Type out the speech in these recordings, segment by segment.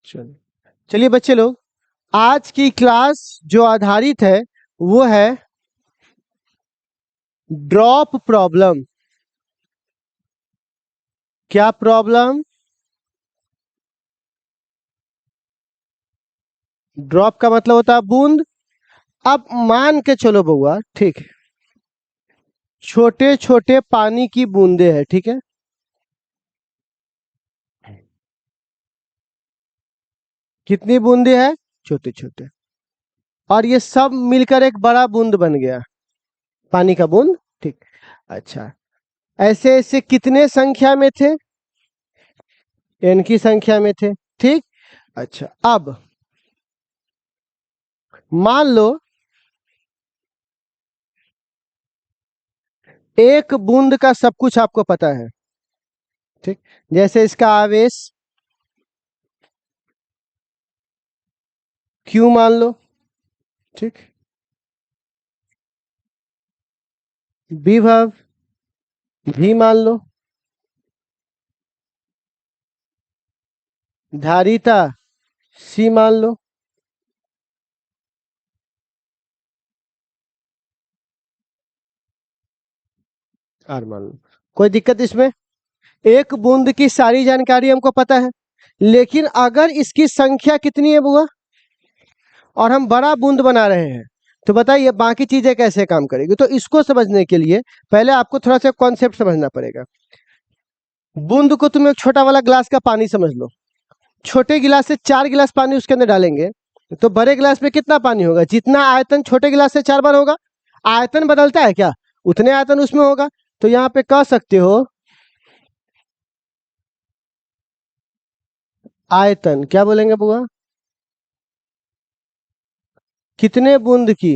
चलिए चलिए बच्चे लोग, आज की क्लास जो आधारित है वो है ड्रॉप प्रॉब्लम। क्या प्रॉब्लम? ड्रॉप का मतलब होता है बूंद। अब मान के चलो बउआ, ठीक है, छोटे छोटे पानी की बूंदे हैं, ठीक है। कितनी बूंदे हैं? छोटे छोटे। और ये सब मिलकर एक बड़ा बूंद बन गया, पानी का बूंद, ठीक। अच्छा, ऐसे ऐसे कितने संख्या में थे? n की संख्या में थे, ठीक। अच्छा, अब मान लो एक बूंद का सब कुछ आपको पता है, ठीक। जैसे इसका आवेश q मान लो, ठीक। विभव v मान लो, धारिता c मान लो, r मान लो। कोई दिक्कत इसमें? एक बूंद की सारी जानकारी हमको पता है, लेकिन अगर इसकी संख्या कितनी है बुआ, और हम बड़ा बूंद बना रहे हैं, तो बताइए बाकी चीजें कैसे काम करेगी। तो इसको समझने के लिए पहले आपको थोड़ा सा कॉन्सेप्ट समझना पड़ेगा। बूंद को तुम एक छोटा वाला ग्लास का पानी समझ लो। छोटे गिलास से 4 गिलास पानी उसके अंदर डालेंगे तो बड़े गिलास में कितना पानी होगा? जितना आयतन छोटे गिलास से 4 बार होगा। आयतन बदलता है क्या? उतने आयतन उसमें होगा। तो यहाँ पे कह सकते हो आयतन, क्या बोलेंगे बुआ? कितने बूंद की?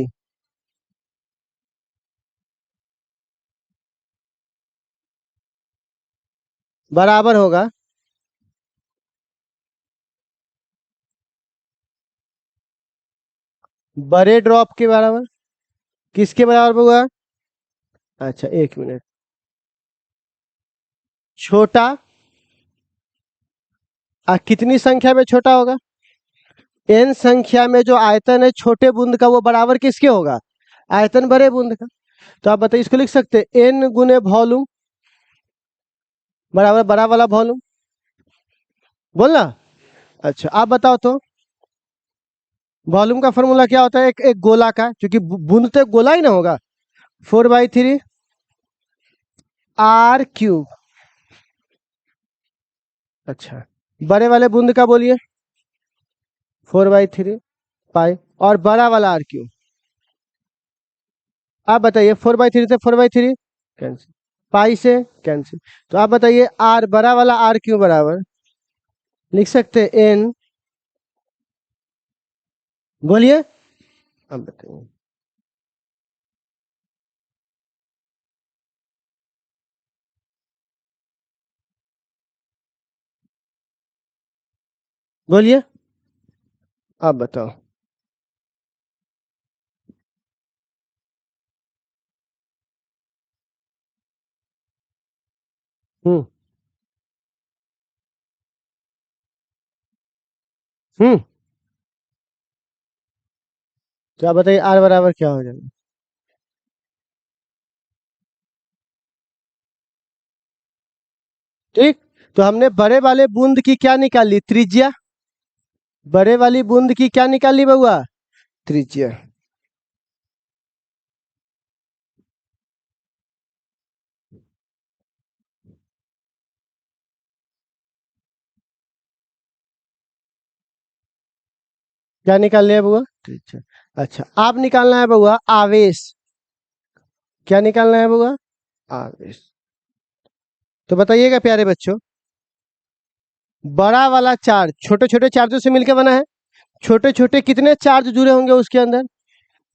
बराबर होगा बड़े ड्रॉप के बराबर। किसके बराबर हुआ? अच्छा, एक मिनट। छोटा कितनी संख्या में छोटा होगा? n संख्या में जो आयतन है छोटे बूंद का, वो बराबर किसके होगा? आयतन बड़े बूंद का। तो आप बताइए, इसको लिख सकते हैं n गुने वॉल्यूम बराबर बड़ा वाला वॉल्यूम। बोलना। अच्छा, आप बताओ तो वॉल्यूम का फॉर्मूला क्या होता है? एक एक गोला का, क्योंकि बूंद तो एक गोला ही ना होगा। 4/3 r³। अच्छा, बड़े वाले बूंद का बोलिए। 4/3 पाई। और बड़ा वाला r³। आप बताइए, 4/3 से 4/3 कैंसिल, पाई से कैंसिल। तो आप बताइए r बड़ा वाला r³ बराबर लिख सकते हैं n। बोलिए, अब बताइए। बोलिए, आप बताओ। हम्म हम्म तो आप बताइए r बराबर क्या हो जाएगा? ठीक। तो हमने बड़े वाले बूंद की क्या निकाली? त्रिज्या। बड़े वाली बूंद की क्या निकाली बउआ? त्रिज्या। क्या निकालने है बउआ? त्रिज्या। अच्छा, आप निकालना है बउआ आवेश। क्या निकालना है बउआ? आवेश। तो बताइएगा प्यारे बच्चों, बड़ा वाला चार्ज छोटे छोटे चार्जों से मिलकर बना है। छोटे छोटे कितने चार्ज जुड़े होंगे उसके अंदर?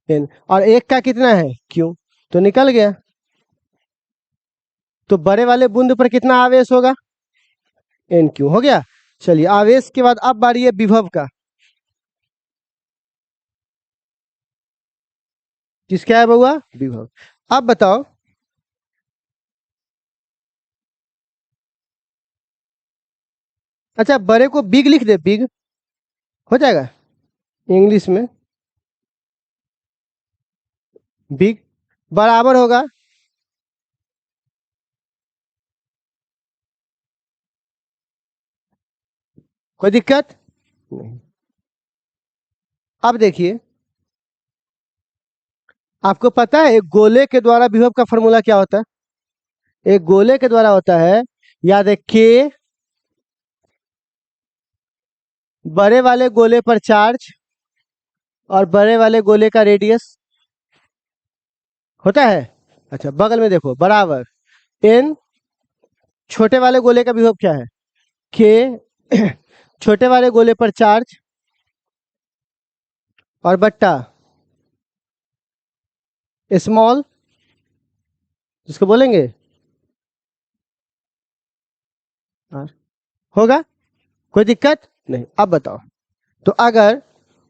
n। और एक का कितना है? q। तो निकल गया। तो बड़े वाले बूंद पर कितना आवेश होगा? n⁴ हो गया। चलिए, आवेश के बाद अब बारी है विभव का। किसका है बउआ? विभव। अब बताओ, अच्छा बड़े को बिग लिख दे, बिग। हो जाएगा इंग्लिश में। बिग बराबर होगा, कोई दिक्कत नहीं। अब देखिए, आपको पता है एक गोले के द्वारा विभव का फॉर्मूला क्या होता है? एक गोले के द्वारा होता है, याद है, के बड़े वाले गोले पर चार्ज और बड़े वाले गोले का रेडियस होता है। अच्छा, बगल में देखो, बराबर एन छोटे वाले गोले का विभव क्या है? के छोटे वाले गोले पर चार्ज और बट्टा स्मॉल, जिसको बोलेंगे आर, होगा, कोई दिक्कत नहीं। अब बताओ, तो अगर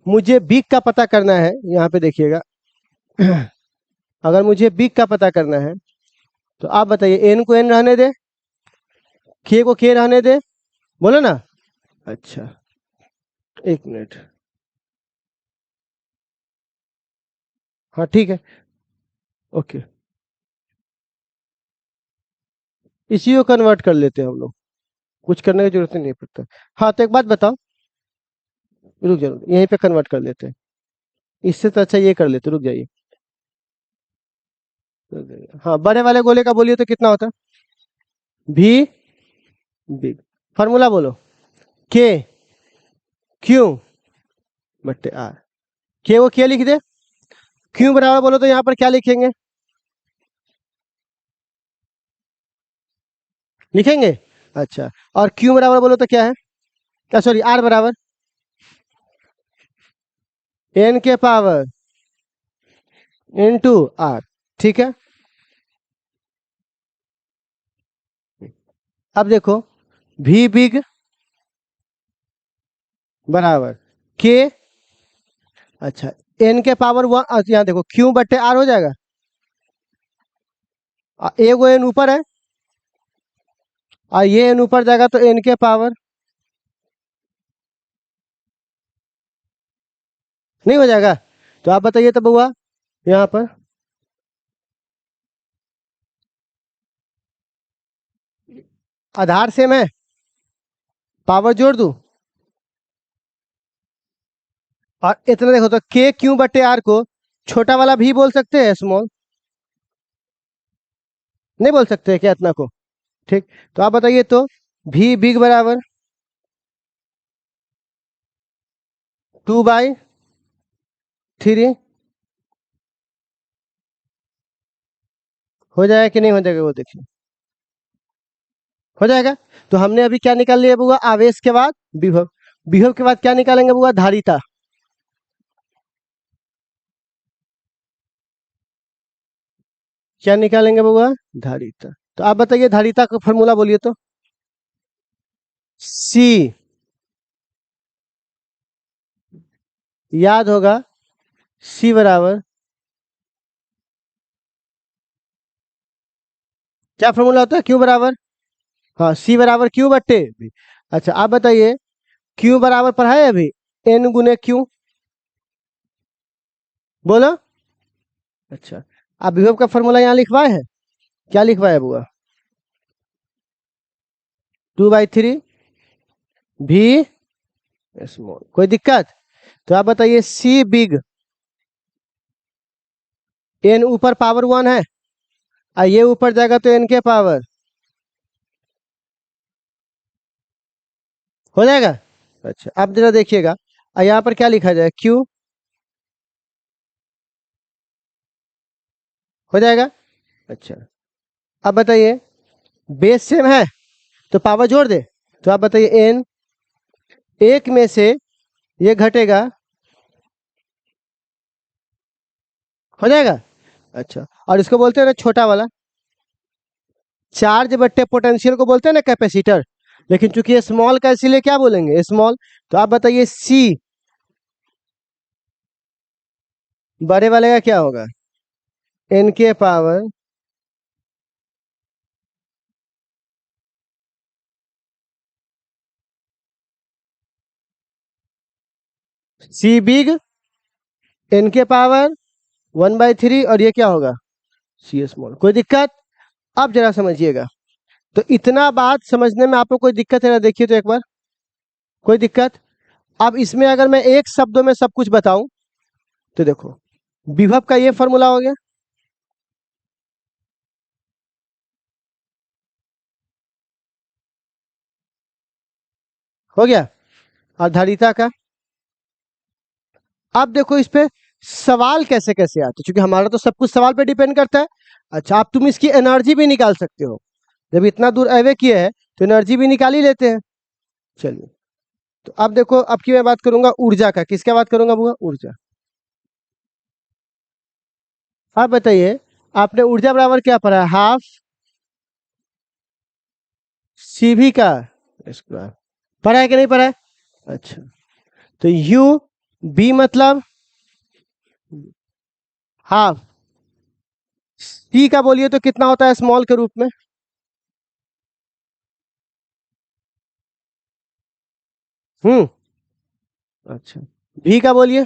मुझे बिग का पता करना है, यहाँ पे देखिएगा, अगर मुझे बिग का पता करना है तो आप बताइए, एन को एन रहने दे, के को के रहने दे, बोलो ना। अच्छा, एक मिनट, हाँ ठीक है, ओके, इसी को कन्वर्ट कर लेते हैं हम लोग, कुछ करने की जरूरत ही नहीं पड़ता। हाँ, तो एक बात बताओ, रुक जाओ, यहीं पे कन्वर्ट कर लेते हैं, इससे तो अच्छा ये कर लेते, रुक जाइए। हाँ, बड़े वाले गोले का बोलिए तो कितना होता है? भी बिग, फॉर्मूला बोलो, के क्यू बट्टे आर, के वो क्या लिख दे, क्यू बराबर बोलो तो यहाँ पर क्या लिखेंगे, लिखेंगे। अच्छा, और क्यू बराबर बोलो तो क्या है, क्या, सॉरी, आर बराबर एन के पावर इनटू आर, ठीक है। अब देखो, भी बिग बराबर के, अच्छा, एन के पावर वन, यहाँ देखो क्यू बट्टे आर हो जाएगा, ए वो एन ऊपर है और ये एन ऊपर जाएगा तो एन के पावर, नहीं हो जाएगा? तो आप बताइए तब हुआ यहाँ पर, आधार सेम है, पावर जोड़ दूं, और इतना देखो तो के क्यू बट्टे आर को छोटा वाला भी बोल सकते हैं, स्मॉल, नहीं बोल सकते क्या इतना को? ठीक, तो आप बताइए तो, भी बिग बराबर 2/3 हो जाएगा कि नहीं हो जाएगा, वो देखिए, हो जाएगा। तो हमने अभी क्या निकाल लिया बुआ, आवेश के बाद विभव, विभव के बाद क्या निकालेंगे बुआ, धारिता, क्या निकालेंगे बुआ, धारिता। तो आप बताइए धारिता का फॉर्मूला बोलिए तो, सी, याद होगा, सी बराबर, क्या फॉर्मूला होता है, क्यू बराबर, हाँ, सी बराबर क्यू बट्टे भी। अच्छा, आप बताइए, क्यू बराबर पढ़ा है अभी, एन गुने क्यू, बोलो। अच्छा, आप विभव का फॉर्मूला यहाँ लिखवाए हैं, क्या लिखवाए बुआ, 2/3 भी स्मॉल, कोई दिक्कत? तो आप बताइए, सी बिग, एन ऊपर पावर वन है और ये ऊपर जाएगा तो एन के पावर, हो जाएगा। अच्छा, आप जरा देखिएगा, और यहाँ पर क्या लिखा जाए, क्यू, हो जाएगा। अच्छा, अब बताइए, बेस सेम है तो पावर जोड़ दे, तो आप बताइए, एन एक में से ये घटेगा, हो जाएगा। अच्छा, और इसको बोलते हैं ना छोटा वाला, चार्ज बट्टे पोटेंशियल को बोलते हैं ना कैपेसिटर, लेकिन चूंकि ये स्मॉल का, इसीलिए क्या बोलेंगे, स्मॉल। तो आप बताइए, सी बड़े वाले का क्या होगा, एन के पावर सी बिग एन के पावर 1/3 और ये क्या होगा सी स्मॉल। कोई दिक्कत? अब जरा समझिएगा। तो इतना बात समझने में आपको कोई दिक्कत है ना? देखिए तो एक बार, कोई दिक्कत? अब इसमें अगर मैं एक शब्दों में सब कुछ बताऊं तो देखो, विभव का ये फॉर्मूला हो गया, हो गया, और धारिता का। अब देखो इस पे सवाल कैसे कैसे आते, क्योंकि हमारा तो सब कुछ सवाल पे डिपेंड करता है। अच्छा, आप तुम इसकी एनर्जी भी निकाल सकते हो, जब इतना दूर अवे किए हैं तो एनर्जी भी निकाल ही लेते हैं। चलिए, तो अब देखो, अब की मैं बात करूंगा ऊर्जा का। किसका बात करूंगा बुआ? ऊर्जा। आप बताइए, आपने ऊर्जा बराबर क्या पढ़ा है? हाफ सीवी का स्क्वायर। पढ़ा है कि नहीं पढ़ा है? अच्छा, तो यू बी मतलब हाफ, सी का बोलिए तो कितना होता है स्मॉल के रूप में? हम्म। अच्छा, भी का बोलिए।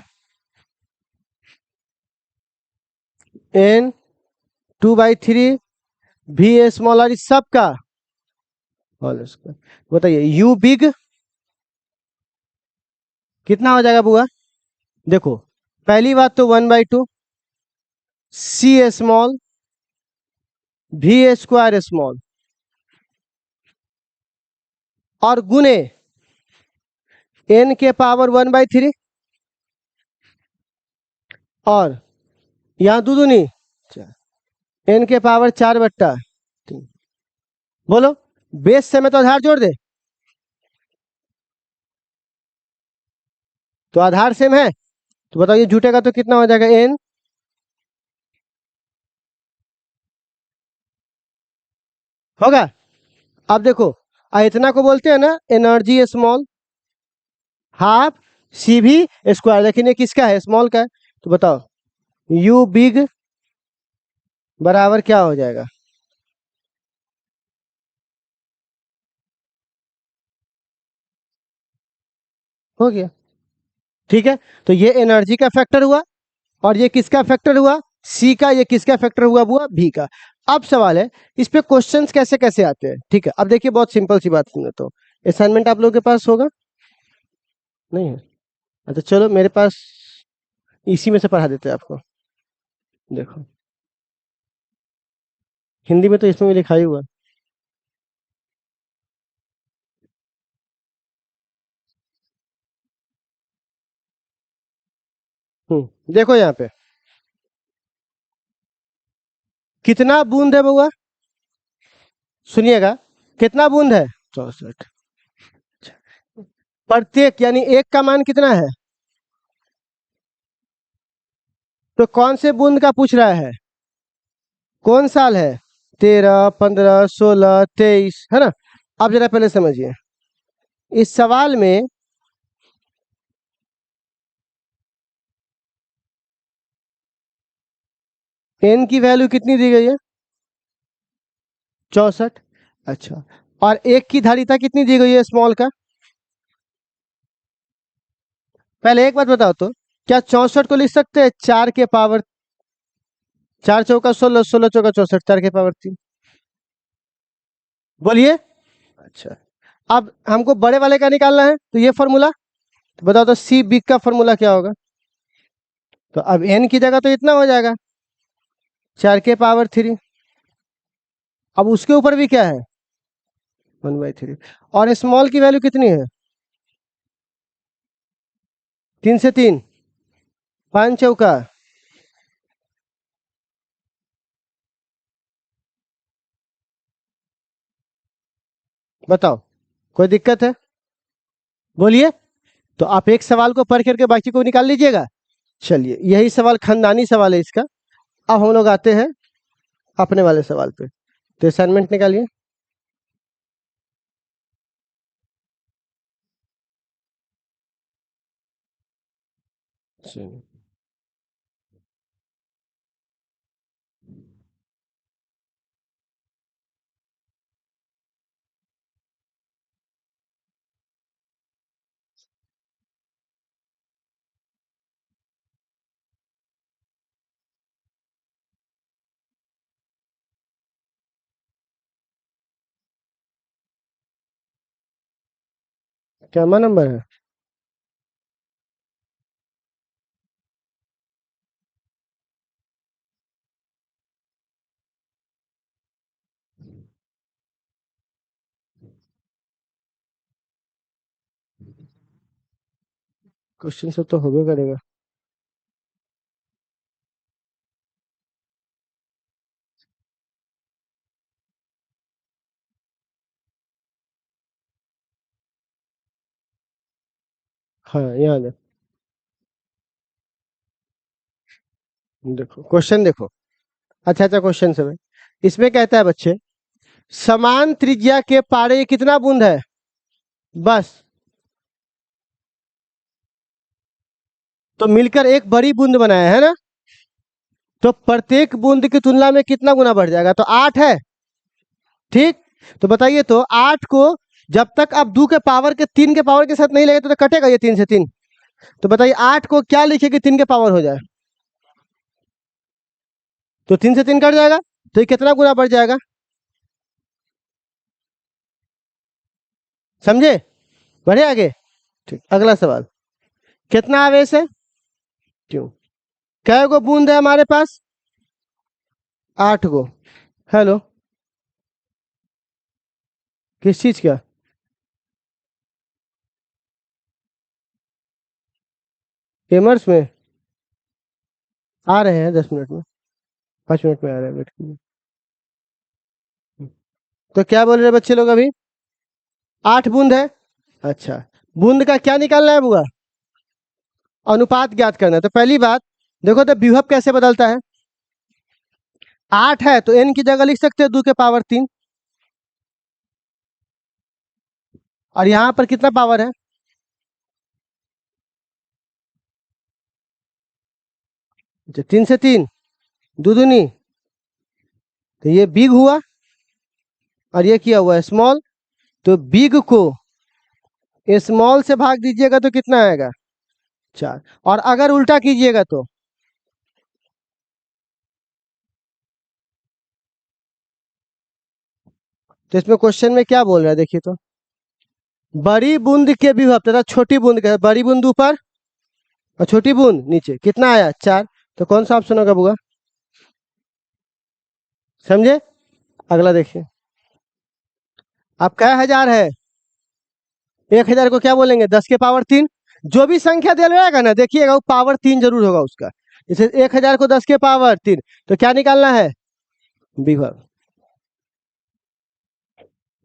एन 2/3 भी स्मॉल, और इस सब का होल स्क्वायर। बताइए यू बिग कितना हो जाएगा बुआ? देखो, पहली बात तो 1/2 सी स्मॉल भी स्क्वायर स्मॉल, और गुने एन के पावर 1/3, और यहाँ दो दूनी एन के पावर 4/3। बोलो, बेस से मैं तो आधार जोड़ दे, तो आधार सेम है, तो बताओ ये जुटेगा तो कितना हो जाएगा? एन। होगा? अब देखो, इतना को बोलते हैं ना एनर्जी स्मॉल, हाफ सी भी स्क्वायर, लेकिन ये किसका है? स्मॉल का है। तो बताओ यू बिग बराबर क्या हो जाएगा? हो गया। ठीक है, तो ये एनर्जी का फैक्टर हुआ, और ये किसका फैक्टर हुआ? सी का। ये किसका फैक्टर हुआ बुआ? भी का। अब सवाल है, इस पे क्वेश्चंस कैसे कैसे आते हैं? ठीक है, अब देखिए, बहुत सिंपल सी बात सुनो तो। असाइनमेंट आप लोगों के पास होगा? नहीं है? अच्छा चलो, मेरे पास इसी में से पढ़ा देते हैं आपको। देखो, हिंदी में तो इसमें भी लिखा ही हुआ। देखो यहाँ पे कितना बूंद है बउआ? सुनिएगा, कितना बूंद है? 64। प्रत्येक यानी एक का मान कितना है? तो कौन से बूंद का पूछ रहा है? कौन साल है? 13, 15, 16, 23, है ना? अब जरा पहले समझिए, इस सवाल में एन की वैल्यू कितनी दी गई है? 64। अच्छा, और एक की धारिता कितनी दी गई है स्मॉल का? पहले एक बात बताओ तो, क्या 64 को लिख सकते हैं 4 के पावर? 4 चौका 16, 16 चौका 64, 4 के पावर 3। बोलिए। अच्छा, अब हमको बड़े वाले का निकालना है, तो ये फॉर्मूला, तो बताओ तो सी बिग का फॉर्मूला क्या होगा? तो अब एन की जगह तो इतना हो जाएगा, 4 के पावर 3। अब उसके ऊपर भी क्या है? 1/3। और स्मॉल की वैल्यू कितनी है? 3 से 3, 5 चौका। बताओ, कोई दिक्कत है? बोलिए। तो आप एक सवाल को पढ़ करके बाकी को निकाल लीजिएगा। चलिए, यही सवाल खानदानी सवाल है इसका। अब हम लोग आते हैं अपने वाले सवाल पे। तो असाइनमेंट निकालिए। चलिए। क्या नंबर है? क्वेश्चन सब तो होबे करेगा। हाँ, याद है। देखो क्वेश्चन देखो। अच्छा अच्छा क्वेश्चन सब है। इसमें कहता है बच्चे, समान त्रिज्या के पारे कितना बूंद है? बस। तो मिलकर एक बड़ी बूंद बनाया है ना। तो प्रत्येक बूंद की तुलना में कितना गुना बढ़ जाएगा? तो 8 है। ठीक। तो बताइए तो 8 को जब तक आप 2 के पावर के 3 के पावर के साथ नहीं लगे तो कटेगा ये 3 से 3। तो बताइए 8 को क्या लिखे कि 3 के पावर हो जाए? तो 3 से 3 कट जाएगा। तो ये कितना गुना बढ़ जाएगा? समझे? बढ़े आगे। ठीक, अगला सवाल। कितना आवेश है? क्यों? कै गो बूंद है हमारे पास? 8 गो। हेलो। किस चीज का? एमर्स में आ रहे हैं 10 मिनट में। 5 मिनट में आ रहे हैं, वेट कीजिए। तो क्या बोल रहे बच्चे लोग अभी? 8 बूंद है। अच्छा। बूंद का क्या निकालना है बुआ? अनुपात ज्ञात करना है। तो पहली बात देखो तो विभव कैसे बदलता है। 8 है तो n की जगह लिख सकते हो 2 के पावर 3। और यहाँ पर कितना पावर है? अच्छा, 3 से 3 दो दूनी। तो ये बिग हुआ और ये किया हुआ है स्मॉल। तो बिग को स्मॉल से भाग दीजिएगा तो कितना आएगा? 4। और अगर उल्टा कीजिएगा तो इसमें क्वेश्चन में क्या बोल रहा है देखिए तो। बड़ी बूंद के विभव तथा छोटी बूंद के, बड़ी बूंद ऊपर और छोटी बूंद नीचे, कितना आया? 4। तो कौन सा ऑप्शन होगा बुआ? समझे? अगला देखिए। अब क्या हजार है? 1000 को क्या बोलेंगे? 10 के पावर 3। जो भी संख्या दे रहेगा ना देखिएगा वो पावर 3 जरूर होगा उसका। जैसे 1000 को 10 के पावर 3। तो क्या निकालना है? विभव।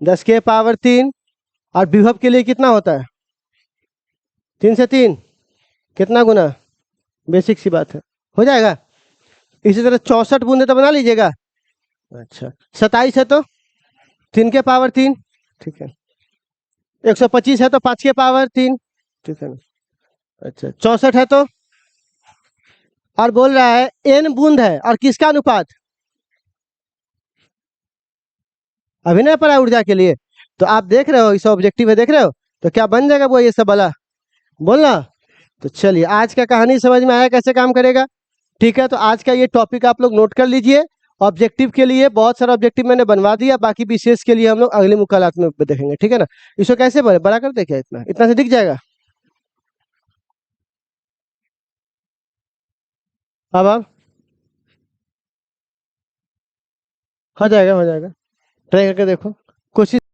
10 के पावर 3। और विभव के लिए कितना होता है? 3 से 3 कितना गुना? बेसिक सी बात है। हो जाएगा। इसी तरह 64 बूंदे तो बना लीजिएगा। अच्छा। 27 है तो 3 के पावर 3। ठीक है। 125 है तो 5 के पावर 3। ठीक है ना। अच्छा, 64 है तो, और बोल रहा है n बूंद है और किसका अनुपात? अभिनय पर ऊर्जा के लिए। तो आप देख रहे हो इस ऑब्जेक्टिव है, देख रहे हो? तो क्या बन जाएगा वो ये सब वाला बोलना। तो चलिए आज का कहानी समझ में आया कैसे काम करेगा। ठीक है, तो आज का ये टॉपिक आप लोग नोट कर लीजिए। ऑब्जेक्टिव के लिए बहुत सारा ऑब्जेक्टिव मैंने बनवा दिया, बाकी विशेष के लिए हम लोग अगले मुलाकात में देखेंगे। ठीक है ना। इसको कैसे बड़े बड़ा कर दे क्या? इतना इतना से दिख जाएगा। अब हो जाएगा, हो जाएगा। ट्राई करके देखो। कोशिश।